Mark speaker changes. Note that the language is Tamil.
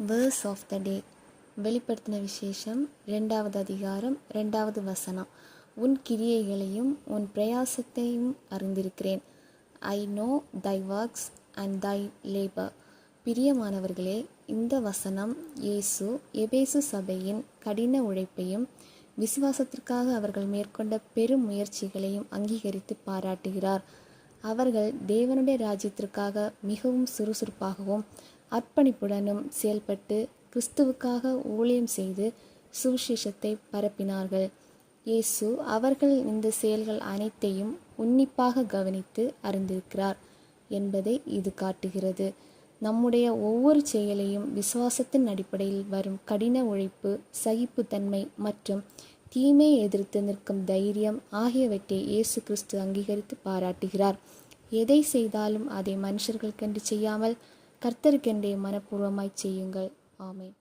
Speaker 1: வேர்ஸ் ஆஃப் த டே. வெளிப்படுத்தின விசேஷம் 2வது அதிகாரம் 2வது வசனம். உன் கிரியைகளையும் உன் பிரயாசத்தையும் அறிந்திருக்கிறேன். I know thy works and thy labour. பிரியமானவர்களே, இந்த வசனம் இயேசு எபேசு சபையின் கடின உழைப்பையும் விசுவாசத்திற்காக அவர்கள் மேற்கொண்ட பெரும் முயற்சிகளையும் அங்கீகரித்து பாராட்டுகிறார். அவர்கள் தேவனுடைய ராஜ்யத்திற்காக மிகவும் சுறுசுறுப்பாகவும் அர்ப்பணிப்புடனும் செயல்பட்டு கிறிஸ்துவுக்காக ஊழியம் செய்து சுவிசேஷத்தை பரப்பினார்கள். இயேசு அவர்கள் இந்த செயல்கள் அனைத்தையும் உன்னிப்பாக கவனித்து அறிந்திருக்கிறார் என்பதை இது காட்டுகிறது. நம்முடைய ஒவ்வொரு செயலையும் விசுவாசத்தின் அடிப்படையில் வரும் கடின உழைப்பு, சகிப்புத்தன்மை மற்றும் தீமையை எதிர்த்து நிற்கும் தைரியம் ஆகியவற்றை இயேசு கிறிஸ்து அங்கீகரித்து பாராட்டுகிறார். எதை செய்தாலும் அதை மனுஷர்களுக்கென்று செய்யாமல் கர்த்தருக்கென்றே மனப்பூர்வமாய் செய்யுங்கள். ஆமென்.